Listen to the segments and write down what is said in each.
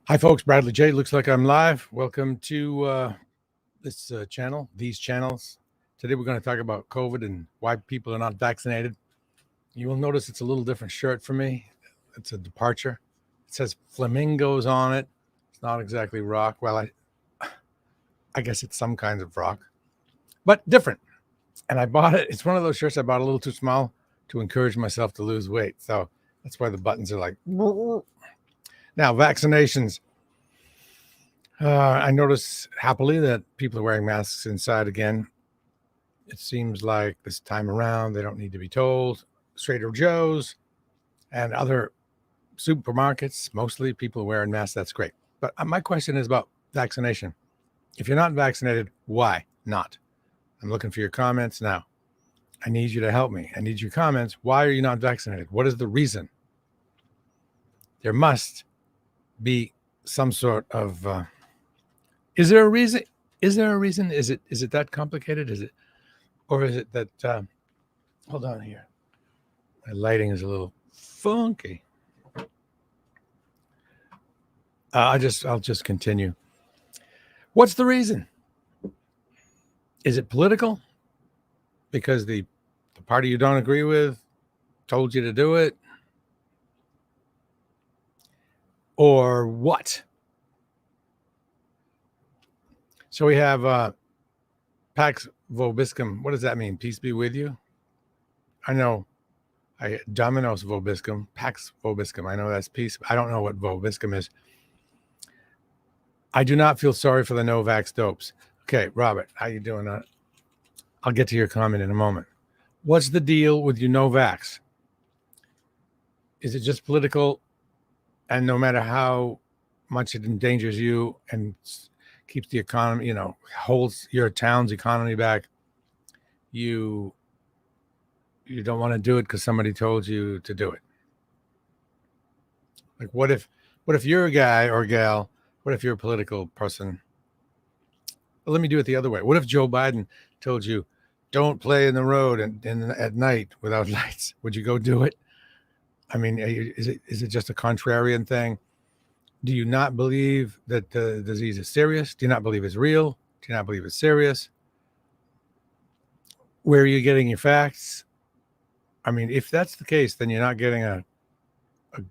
Hi, folks. Bradley J. Looks like I'm live. Welcome to this channel, these channels. Today, we're going to talk about COVID and why people are not vaccinated. You will notice it's a little different shirt for me. It's a departure. It says flamingos on it. It's not exactly rock. Well, I guess it's some kinds of rock, but different. And I bought it. It's one of those shirts I bought a little too small to encourage myself to lose weight. So that's why the buttons are like. Now, vaccinations. I notice happily that people are wearing masks inside again. It seems like this time around they don't need to be told. Trader Joe's and other supermarkets, mostly people are wearing masks. That's great. But my question is about vaccination. If you're not vaccinated, why not? I'm looking for your comments now. I need you to help me. I need your comments. Why are you not vaccinated? What is the reason? There must be some sort of is there a reason? Is there a reason? Is it that complicated? Is it, or is it that? Hold on here. My lighting is a little funky. I'll just continue. What's the reason? Is it political? Because the party you don't agree with told you to do it, or what? So we have Pax Vobiscum. What does that mean? Peace be with you. I know. Dominos Vobiscum, Pax Vobiscum. I know that's peace. I don't know what Vobiscum is. I do not feel sorry for the Novax dopes. Okay, Robert, how you doing? I'll get to your comment in a moment. What's the deal with you Novax? Is it just political? And no matter how much it endangers you and keeps the economy, holds your town's economy back, you don't want to do it because somebody told you to do it. Like, what if you're a guy or gal? What if you're a political person? Well, let me do it the other way. What if Joe Biden told you, don't play in the road and at night without lights? Would you go do it? I mean, is it just a contrarian thing? Do you not believe that the disease is serious? Do you not believe it's real? Do you not believe it's serious? Where are you getting your facts? I mean, if that's the case, then you're not getting a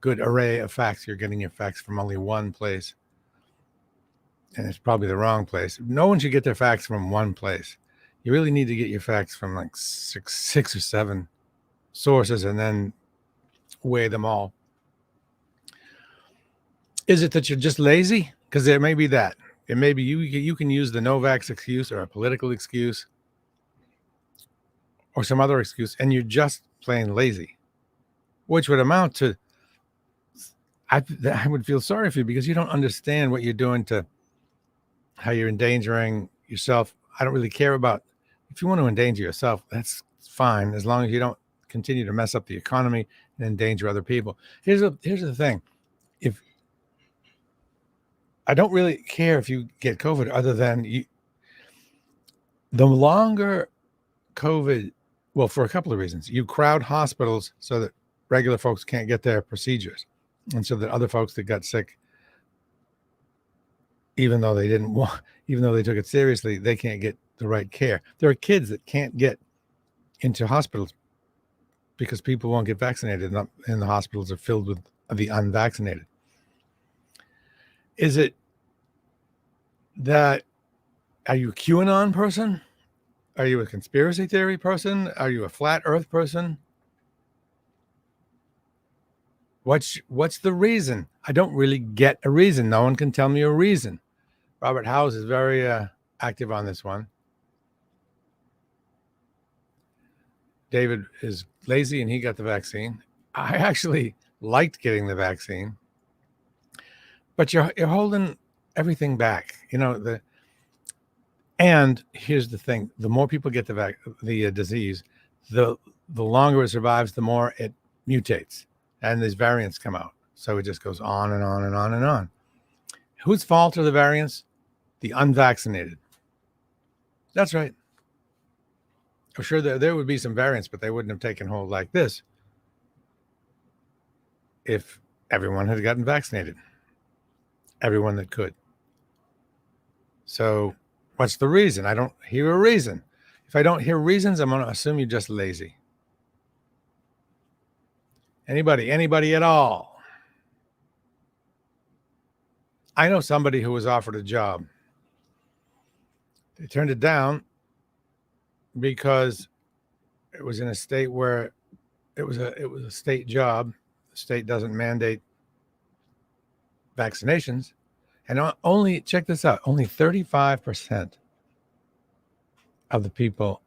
good array of facts. You're getting your facts from only one place. And it's probably the wrong place. No one should get their facts from one place. You really need to get your facts from like six or seven sources and then weigh them all. Is it that you're just lazy? Because there may be that. It may be you can use the Novax excuse or a political excuse or some other excuse, and you're just plain lazy, which would amount to I would feel sorry for you because you don't understand what you're doing to how you're endangering yourself. I don't really care about if you want to endanger yourself, that's fine, as long as you don't continue to mess up the economy and endanger other people. Here's the thing. If I don't really care if you get COVID, other than the longer COVID, well, for a couple of reasons, you crowd hospitals so that regular folks can't get their procedures, and so that other folks that got sick, even though they took it seriously, they can't get the right care. There are kids that can't get into hospitals because people won't get vaccinated, and the hospitals are filled with the unvaccinated. Is it that, are you a QAnon person? Are you a conspiracy theory person? Are you a flat earth person? What's the reason? I don't really get a reason. No one can tell me a reason. Robert Howes is very active on this one. David is lazy and he got the vaccine. I actually liked getting the vaccine, but you're holding everything back. And here's the thing: the more people get the disease, the longer it survives, the more it mutates, and these variants come out. So it just goes on and on and on and on. Whose fault are the variants? The unvaccinated. That's right. I'm sure there would be some variants, but they wouldn't have taken hold like this if everyone had gotten vaccinated. everyone that could. So what's the reason? I don't hear a reason. If I don't hear reasons, I'm going to assume you're just lazy. Anybody at all? I know somebody who was offered a job. They turned it down because it was in a state where it was a state job. The state doesn't mandate vaccinations. And only, check this out, only 35% of the people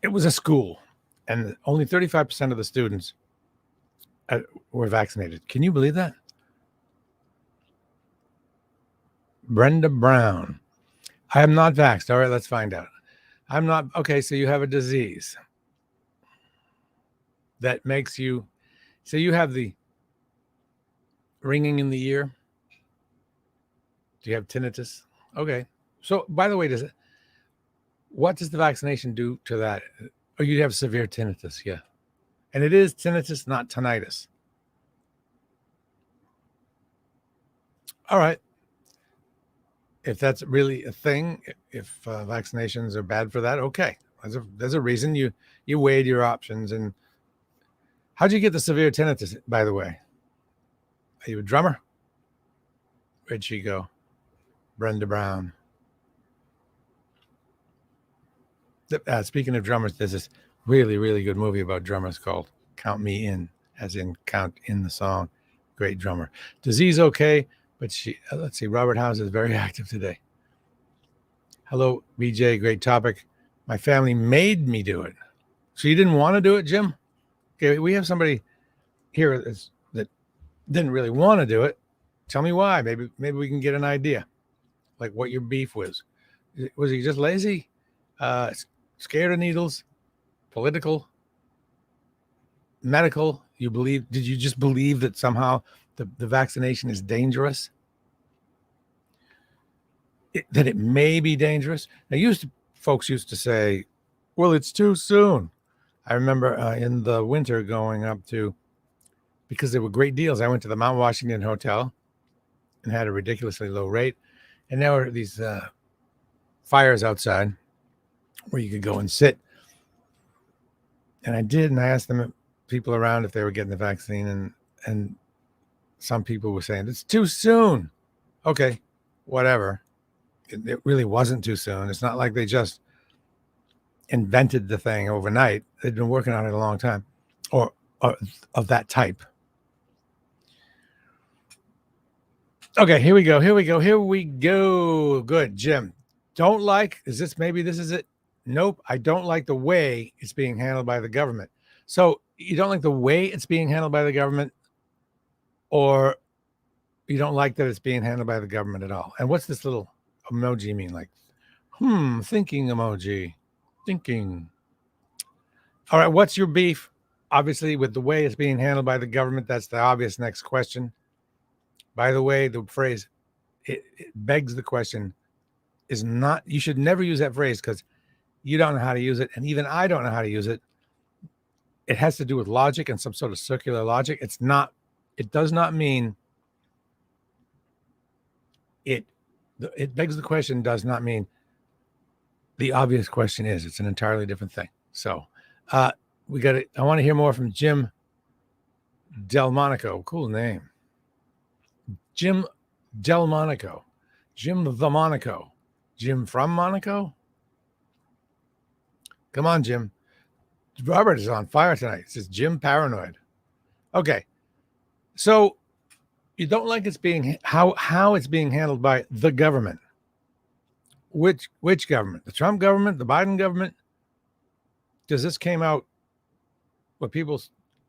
it was a school, and only 35% of the students were vaccinated. Can you believe that? Brenda Brown. I am not vaxxed. All right, let's find out. I'm not. Okay, so you have a disease that makes you, so you have the ringing in the ear. Do you have tinnitus? Okay. So, by the way, what does the vaccination do to that? Oh, you have severe tinnitus, yeah. And it is tinnitus, not tinnitus. All right. If that's really a thing, if vaccinations are bad for that, okay. There's a reason you weighed your options. And how'd you get the severe tinnitus, by the way? Are you a drummer? Where'd she go? Brenda Brown. Speaking of drummers, there's this really, really good movie about drummers called Count Me In, as in count in the song. Great drummer. Disease okay, but let's see, Robert House is very active today. Hello, BJ, great topic. My family made me do it. So you didn't want to do it, Jim? Okay, we have somebody here that didn't really want to do it. Tell me why. Maybe we can get an idea, like what your beef was. Was he just lazy? Scared of needles? Political? Medical? Did you just believe that somehow the vaccination is dangerous? That it may be dangerous? Now, folks used to say, well, it's too soon. I remember in the winter going up to, because there were great deals, I went to the Mount Washington Hotel and had a ridiculously low rate. And there were these fires outside where you could go and sit. And I did, and I asked them, people around, if they were getting the vaccine, and some people were saying, it's too soon. Okay, whatever. It really wasn't too soon. It's not like they just invented the thing overnight. They'd been working on it a long time, or of that type. Okay, here we go. Good, Jim. Maybe this is it? Nope, I don't like the way it's being handled by the government. So you don't like the way it's being handled by the government, or you don't like that it's being handled by the government at all? And what's this little emoji mean? Like, thinking emoji. Thinking. All right, what's your beef? Obviously, with the way it's being handled by the government, that's the obvious next question. By the way, the phrase, it begs the question, is not, you should never use that phrase because you don't know how to use it. And even I don't know how to use it. It has to do with logic and some sort of circular logic. It does not mean it begs the question does not mean the obvious question is. It's an entirely different thing. So I want to hear more from Jim Delmonico. Cool name. Jim Delmonico. Jim the Monaco. Jim from Monaco? Come on, Jim. Robert is on fire tonight. It says Jim Paranoid. Okay. So you don't like how it's being handled by the government. Which government? The Trump government? The Biden government? Because this came out when people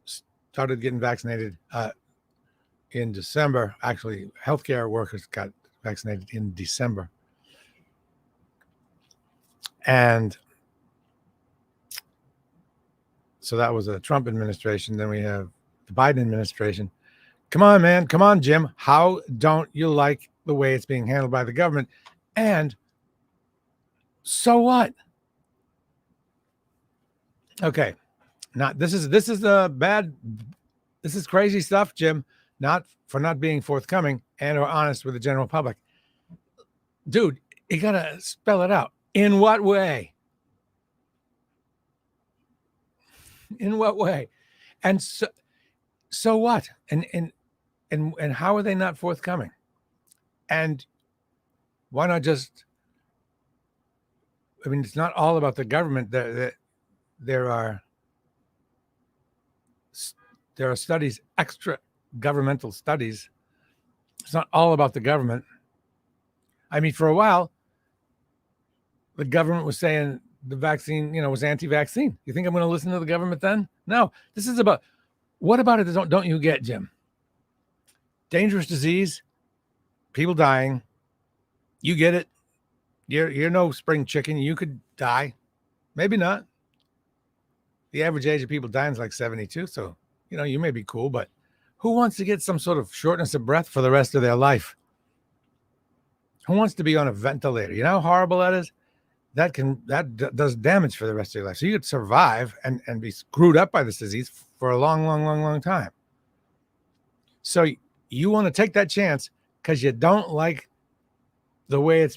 started getting vaccinated in December. Actually, healthcare workers got vaccinated in December. And so that was a Trump administration. Then we have the Biden administration. Come on, man. Come on, Jim. How don't you like the way it's being handled by the government? And so what? Okay. Now, this is crazy stuff, Jim. not being forthcoming and or honest with the general public. Dude, you gotta spell it out. In what way? In what way? And so what? And how are they not forthcoming? And why not just? I mean, it's not all about the government. There are studies, extra governmental studies. It's not all about the government. I mean, for a while, the government was saying the vaccine, was anti-vaccine. You think I'm going to listen to the government then? No. This is about, what about it don't you get, Jim? Dangerous disease, people dying. You get it. You're no spring chicken. You could die. Maybe not. The average age of people dying is like 72. So, you may be cool, but who wants to get some sort of shortness of breath for the rest of their life? Who wants to be on a ventilator? You know how horrible that is? That does damage for the rest of your life. So you could survive and be screwed up by this disease for a long, long, long, long time. So you want to take that chance because you don't like the way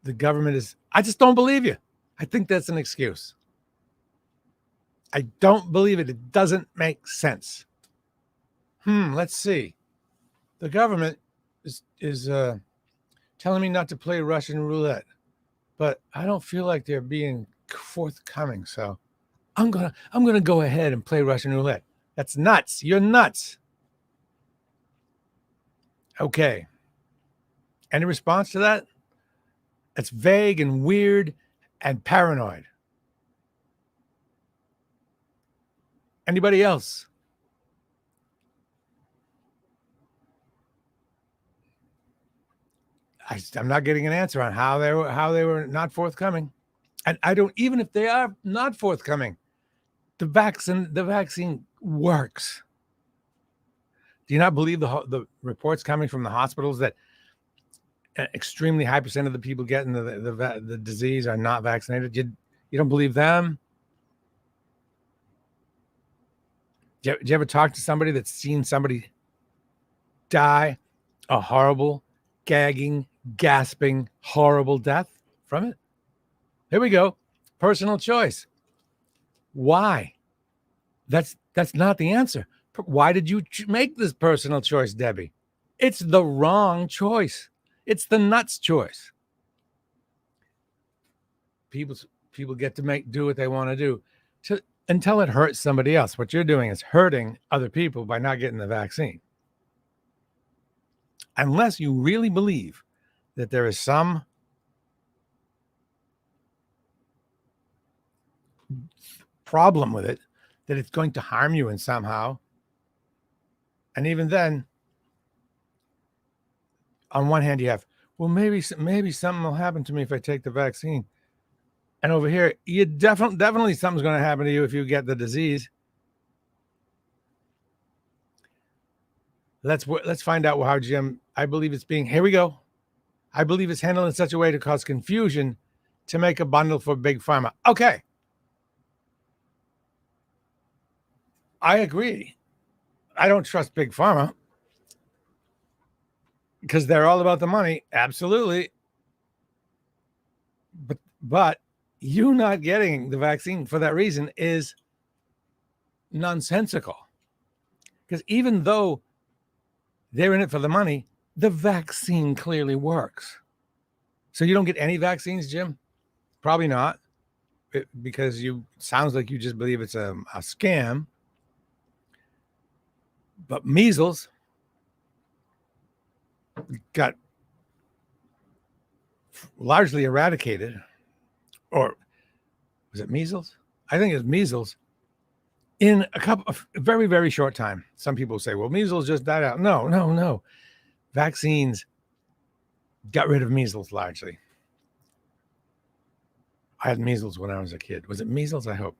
the government is. I just don't believe you. I think that's an excuse. I don't believe it. It doesn't make sense. Let's see. The government is telling me not to play Russian roulette, but I don't feel like they're being forthcoming. So I'm gonna go ahead and play Russian roulette. That's nuts. You're nuts. Okay. Any response to that? That's vague and weird and paranoid. Anybody else? I'm not getting an answer on how they were not forthcoming. And I don't, even if they are not forthcoming, the vaccine works. Do you not believe the reports coming from the hospitals that an extremely high percent of the people getting the disease are not vaccinated? You don't believe them? Did you ever talk to somebody that's seen somebody die a horrible, gagging, gasping, horrible death from it? Here we go. Personal choice. Why? That's not the answer. Why did you make this personal choice, Debbie? It's the wrong choice. It's the nuts choice. People get to do what they want to do until it hurts somebody else. What you're doing is hurting other people by not getting the vaccine. Unless you really believe that there is some problem with it, that it's going to harm you in somehow. And even then, on one hand, you have, well, maybe something will happen to me if I take the vaccine. And over here, you definitely something's going to happen to you if you get the disease. Let's find out how Jim, I believe it's being, here we go. I believe it's handled in such a way to cause confusion to make a bundle for Big Pharma. Okay. I agree. I don't trust Big Pharma because they're all about the money. Absolutely. But you not getting the vaccine for that reason is nonsensical. Because even though they're in it for the money, the vaccine clearly works. So you don't get any vaccines, Jim? Probably not, because sounds like you just believe it's a scam. But measles got largely eradicated. Or was it measles? I think it's measles in a very, very short time. Some people say, well, measles just died out. No. Vaccines got rid of measles largely. I had measles when I was a kid. Was it measles? I hope.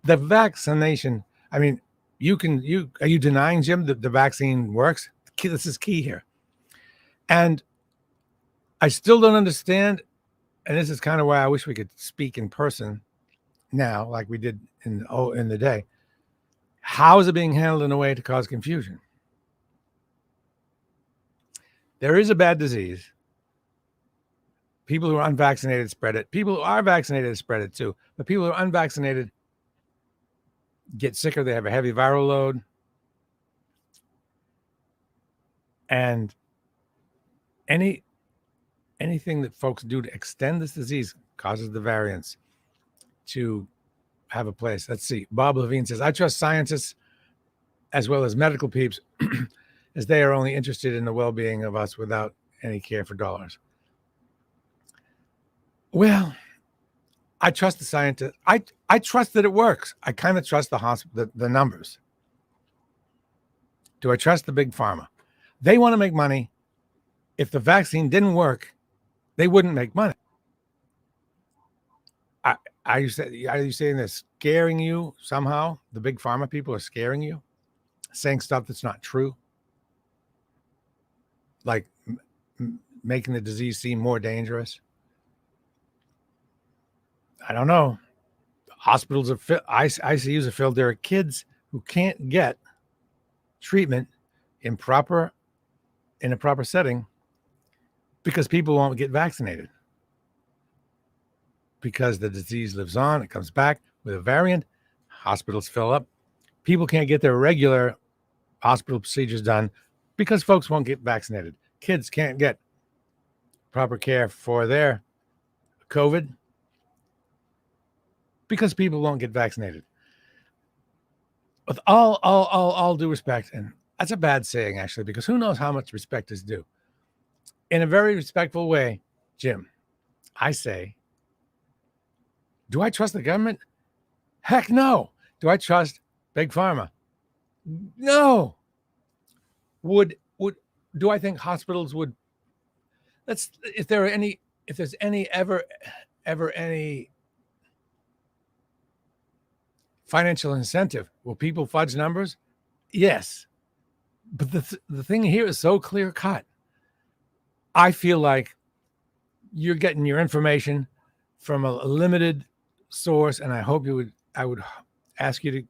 The vaccination, I mean, are you denying, Jim, that the vaccine works? This is key here. And I still don't understand. And this is kind of why I wish we could speak in person now, like we did in the day. How is it being handled in a way to cause confusion? There is a bad disease. People who are unvaccinated spread it. People who are vaccinated spread it too. But people who are unvaccinated get sicker. They have a heavy viral load. And anything that folks do to extend this disease causes the variants to have a place. Let's see. Bob Levine says, I trust scientists as well as medical peeps as they are only interested in the well-being of us without any care for dollars. Well, I trust the scientists. I trust that it works. I kind of trust the numbers. Do I trust the big pharma? They want to make money. If the vaccine didn't work, they wouldn't make money. Are you saying they're scaring you somehow? The big pharma people are scaring you, saying stuff that's not true, like making the disease seem more dangerous. I don't know. Hospitals are filled. ICUs are filled. There are kids who can't get treatment in a proper setting because people won't get vaccinated. Because the disease lives on, it comes back with a variant. Hospitals fill up. People can't get their regular hospital procedures done because folks won't get vaccinated. Kids can't get proper care for their COVID because people won't get vaccinated. With all due respect, and that's a bad saying actually, because who knows how much respect is due. In a very respectful way, Jim, I say, do I trust the government? Heck no. Do I trust big pharma? No. Do I think hospitals would? If there's ever any financial incentive, will people fudge numbers? Yes. But the thing here is so clear cut. I feel like you're getting your information from a limited source, and I hope I would ask you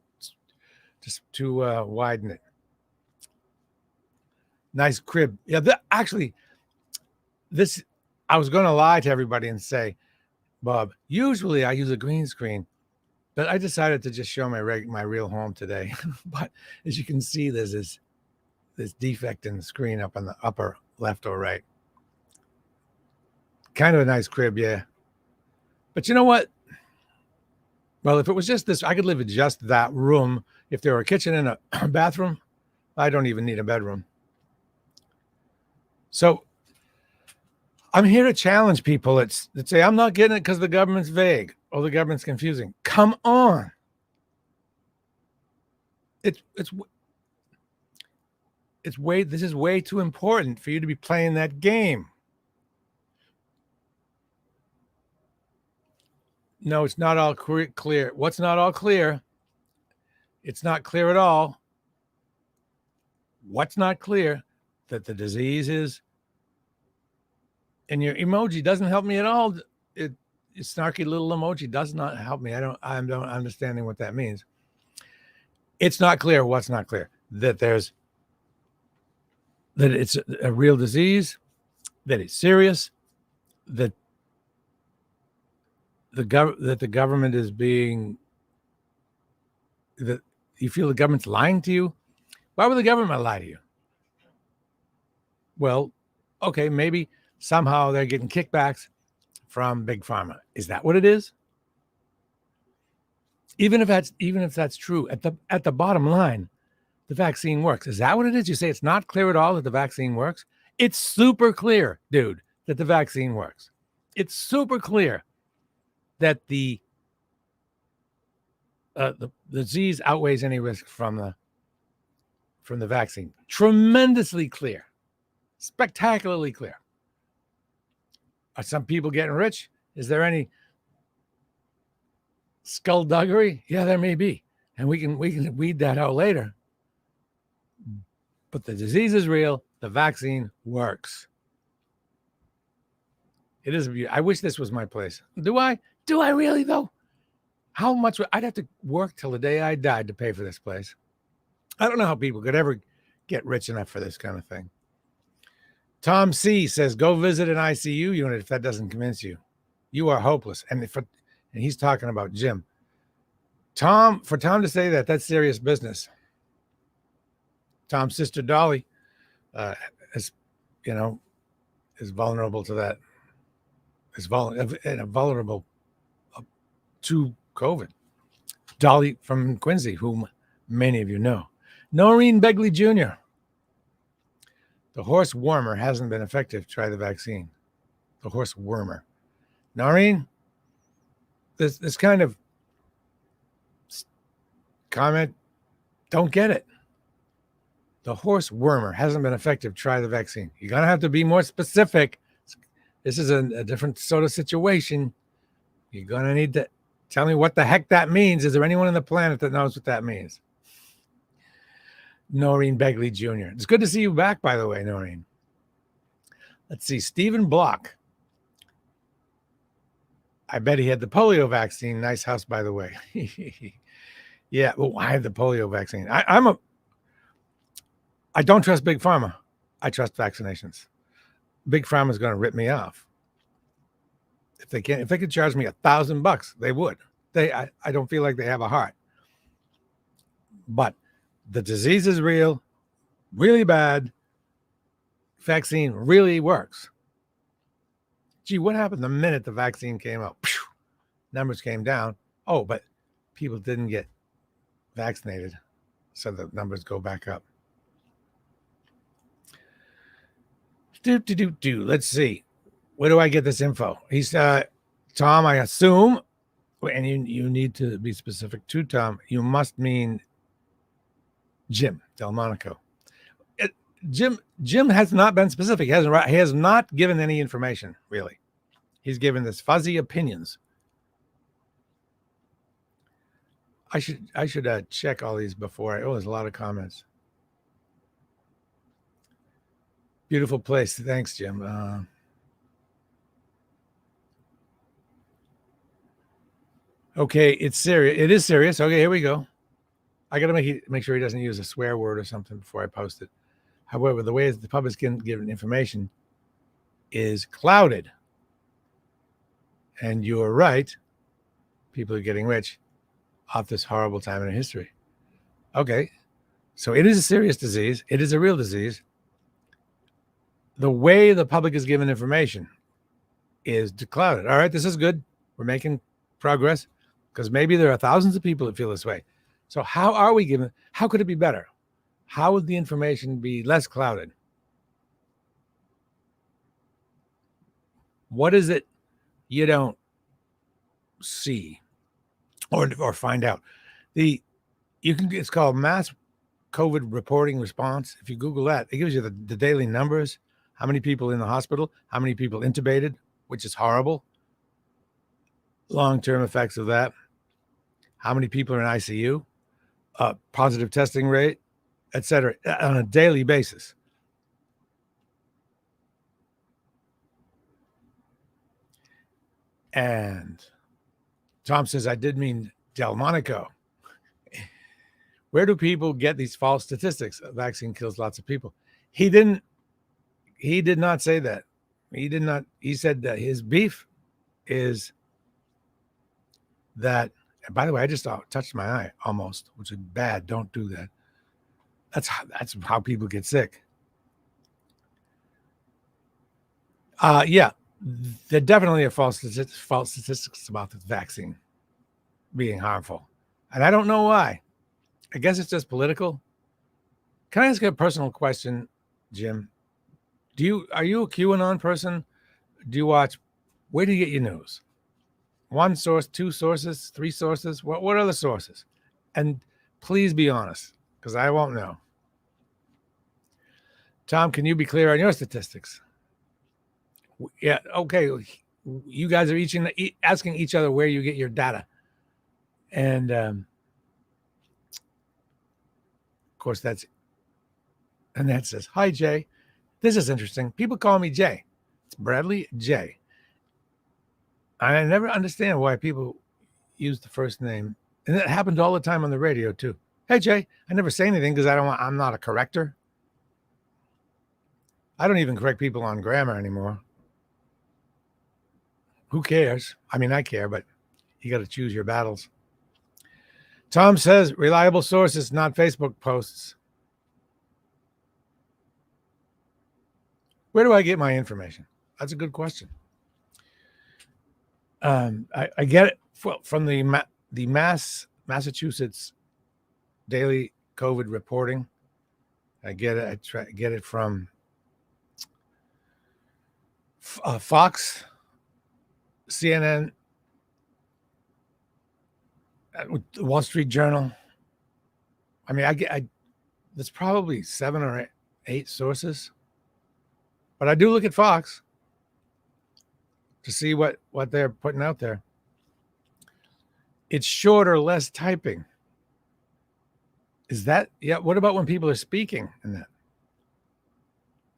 to widen it. Nice crib. Yeah, I was going to lie to everybody and say, Bob, usually I use a green screen, but I decided to just show my real home today. But as you can see, there's this defect in the screen up on the upper left or right. Kind of a nice crib, yeah. But you know what? Well, if it was just this, I could live in just that room. If there were a kitchen and a bathroom, I don't even need a bedroom. So I'm here to challenge people that say, I'm not getting it because the government's vague or the government's confusing. Come on. This is way too important for you to be playing that game. No, it's not all clear. What's not all clear? It's not clear at all. What's not clear? That the disease is, and your emoji doesn't help me at all. Your snarky little emoji does not help me. I'm not understanding what that means. It's not clear. What's not clear? That it's a real disease, that it's serious, that the government is being, that you feel the government's lying to you. Why would the government lie to you? Well, okay, maybe somehow they're getting kickbacks from big pharma. Is that what it is? Even if that's true, at the bottom line, the vaccine works. Is that what it is? You say it's not clear at all that the vaccine works? It's super clear, dude, that the vaccine works. It's super clear that the disease outweighs any risk from the vaccine. Tremendously clear. Spectacularly clear. Are some people getting rich? Is there any skullduggery? Yeah, there may be. And we can weed that out later. But the disease is real. The vaccine works. It is. I wish this was my place. Do I? Do I really, though? How much? I'd have to work till the day I died to pay for this place. I don't know how people could ever get rich enough for this kind of thing. Tom C says, go visit an ICU unit if that doesn't convince you. You are hopeless. And he's talking about Jim. For Tom to say that, that's serious business. Tom's sister Dolly is vulnerable to that. Is vulnerable to COVID. Dolly from Quincy, whom many of you know. Noreen Begley Jr. The horse warmer hasn't been effective. Try the vaccine. The horse warmer. Noreen, this kind of comment, don't get it. The horse wormer hasn't been effective. Try the vaccine. You're going to have to be more specific. This is a different sort of situation. You're going to need to tell me what the heck that means. Is there anyone on the planet that knows what that means? Noreen Begley Jr. It's good to see you back, by the way, Noreen. Let's see. Stephen Block. I bet he had the polio vaccine. Nice house, by the way. Yeah, well, I had the polio vaccine. I don't trust Big Pharma. I trust vaccinations. Big Pharma is going to rip me off. If they could charge me $1,000, they would. I don't feel like they have a heart. But the disease is real, really bad. Vaccine really works. Gee, what happened the minute the vaccine came out? Numbers came down. Oh, but people didn't get vaccinated, so the numbers go back up. Let's see. Where do I get this info? He's Tom, I assume, and you need to be specific too, Tom. You must mean Jim Delmonico. Jim has not been specific. He has not given any information, really. He's given this fuzzy opinions. I should check all these before. There's a lot of comments. Beautiful place. Thanks, Jim. Okay, it's serious. It is serious. Okay, here we go. I got to make sure he doesn't use a swear word or something before I post it. However, the way the public's given information is clouded. And you are right. People are getting rich off this horrible time in history. Okay, so it is a serious disease. It is a real disease. The way the public is given information is clouded. All right, this is good. We're making progress because maybe there are thousands of people that feel this way. So how could it be better? How would the information be less clouded? What is it you don't see or find out? It's called mass COVID reporting response. If you Google that, it gives you the daily numbers, how many people in the hospital, how many people intubated, which is horrible. Long-term effects of that. How many people are in ICU, positive testing rate, etc., on a daily basis. And Tom says, I did mean Delmonico. Where do people get these false statistics? A vaccine kills lots of people. He did not say that. He said that his beef is that, and by the way, I just touched my eye almost, which is bad. Don't do that. That's how people get sick. Yeah, there definitely are false statistics about the vaccine being harmful. And I don't know why. I guess it's just political. Can I ask you a personal question, Jim? Are you a QAnon person? Do you watch, where do you get your news? One source, two sources, three sources? What are the sources? And please be honest, because I won't know. Tom, can you be clear on your statistics? Yeah, okay. You guys are asking each other where you get your data. And of course, that says, hi, Jay. This is interesting. People call me Jay. It's Bradley J. I never understand why people use the first name. And it happened all the time on the radio, too. Hey, Jay, I never say anything because I'm not a corrector. I don't even correct people on grammar anymore. Who cares? I mean, I care, but you got to choose your battles. Tom says reliable sources, not Facebook posts. Where do I get my information? That's a good question. I get it from the Massachusetts daily COVID reporting. I get it. I try to get it from Fox, CNN, the Wall Street Journal. I mean, there's probably 7 or 8 sources, but I do look at Fox to see what they're putting out there. It's shorter, less typing. Is that, yeah? What about when people are speaking in that?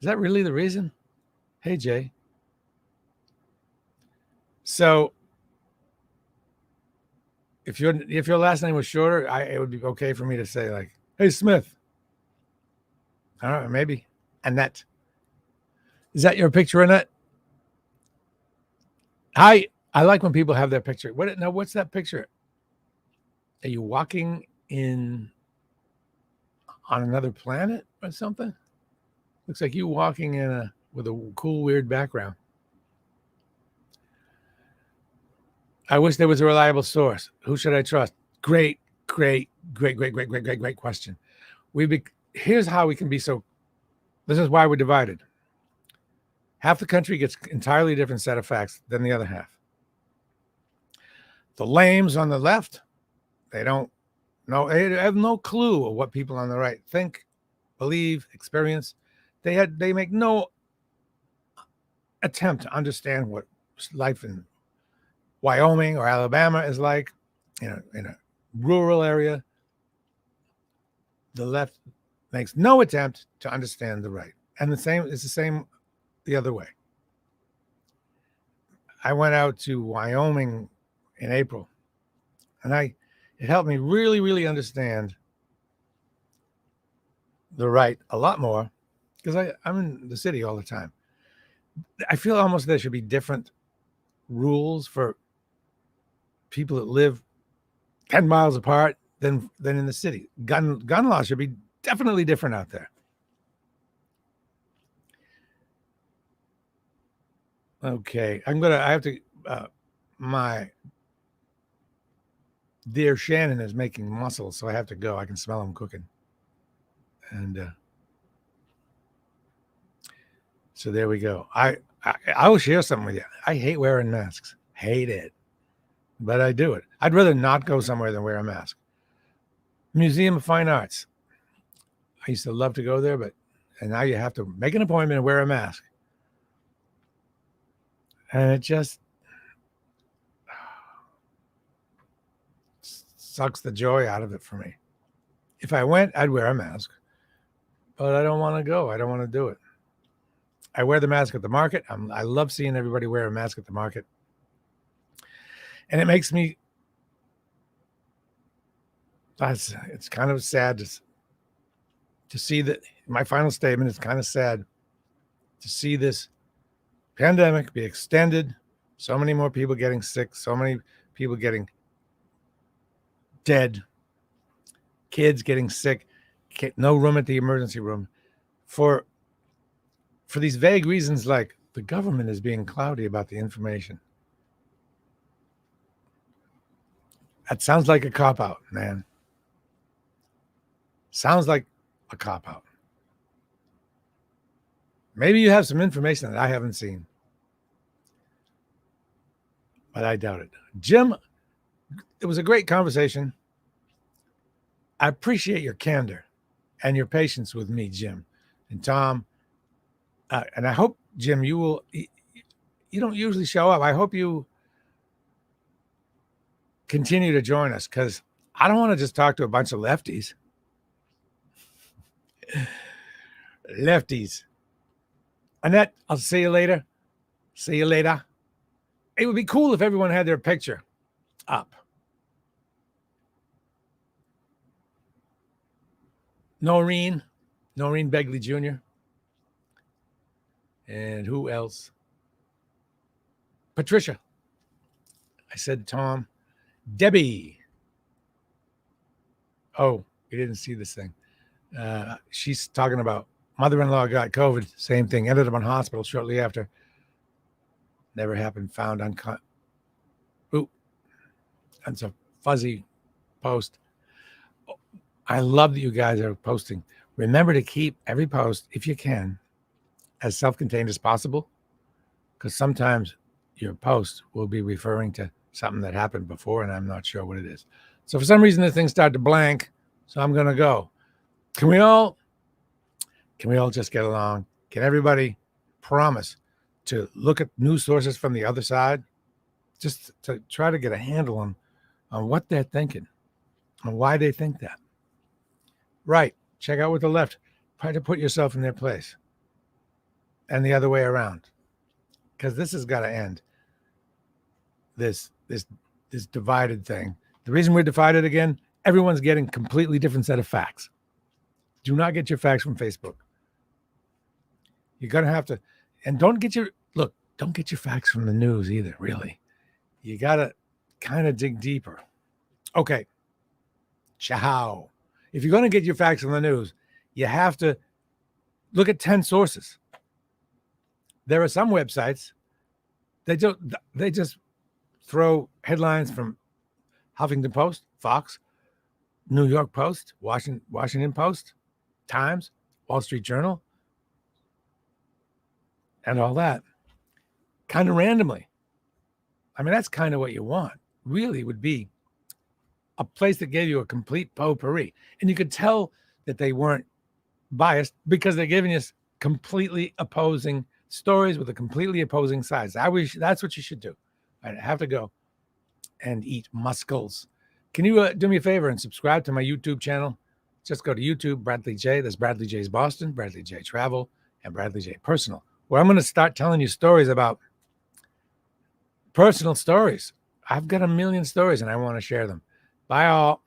Is that really the reason? Hey, Jay. So if your last name was shorter, it would be okay for me to say like, "Hey, Smith." I don't know, maybe Annette. Is that your picture, Annette? Hi. I like when people have their picture. What's that picture? Are you walking on another planet or something? Looks like you walking with a cool, weird background. I wish there was a reliable source. Who should I trust? Great question. Here's how we can be so. This is why we're divided. Half the country gets entirely different set of facts than the other half. The lames on the left, they don't know. They have no clue of what people on the right think, believe, experience. They make no attempt to understand what life in Wyoming or Alabama is like, in a rural area. The left makes no attempt to understand the right. And it's the same the other way. I went out to Wyoming in April, and it helped me really, really understand the right a lot more because I'm in the city all the time. I feel almost there should be different rules for people that live 10 miles apart than in the city. Gun laws should be definitely different out there. Okay, I have to, my dear Shannon is making mussels, so I have to go. I can smell them cooking. And so there we go. I will share something with you. I hate wearing masks. Hate it. But I do it. I'd rather not go somewhere than wear a mask. Museum of Fine Arts. I used to love to go there, and now you have to make an appointment and wear a mask. And it just sucks the joy out of it for me. If I went, I'd wear a mask, but I don't want to go. I don't want to do it. I wear the mask at the market. I love seeing everybody wear a mask at the market. And it makes me, it's kind of sad to see that. My final statement is kind of sad to see this pandemic be extended. So many more people getting sick, so many people getting dead, kids getting sick, no room at the emergency room for these vague reasons like the government is being cloudy about the information. That sounds like a cop-out, man. Sounds like a cop-out. Maybe you have some information that I haven't seen, but I doubt it. Jim, it was a great conversation. I appreciate your candor and your patience with me, Jim and Tom. And I hope, Jim, you don't usually show up. I hope you continue to join us because I don't want to just talk to a bunch of lefties. Lefties. Annette, I'll see you later. See you later. It would be cool if everyone had their picture up. Noreen Begley Jr. And who else? Patricia. I said Tom. Debbie. Oh, you didn't see this thing. She's talking about mother-in-law got COVID. Same thing. Ended up in hospital shortly after. Never happened. Found Ooh, that's a fuzzy post. I love that you guys are posting. Remember to keep every post, if you can, as self-contained as possible, because sometimes your post will be referring to something that happened before, and I'm not sure what it is. So for some reason, the thing started to blank. So I'm going to go. Can we all just get along? Can everybody promise to look at news sources from the other side, just to try to get a handle on what they're thinking and why they think that? Right. Check out with the left. Try to put yourself in their place and the other way around, because this has got to end. This divided thing. The reason we're divided again, everyone's getting completely different set of facts. Do not get your facts from Facebook. You're going to have to, and don't get your facts from the news either, really. You got to kind of dig deeper. Okay. Ciao. If you're going to get your facts from the news, you have to look at 10 sources. There are some websites, they just throw headlines from Huffington Post, Fox, New York Post, Washington Post, Times, Wall Street Journal, and all that, kind of randomly. I mean, that's kind of what you want. Really would be a place that gave you a complete potpourri. And you could tell that they weren't biased because they're giving us completely opposing stories with a completely opposing sides. That's what you should do. I have to go and eat mussels. Can you do me a favor and subscribe to my YouTube channel? Just go to YouTube, Bradley J. There's Bradley J's Boston, Bradley J Travel, and Bradley J Personal, where I'm going to start telling you stories about personal stories. I've got a million stories and I want to share them. Bye all.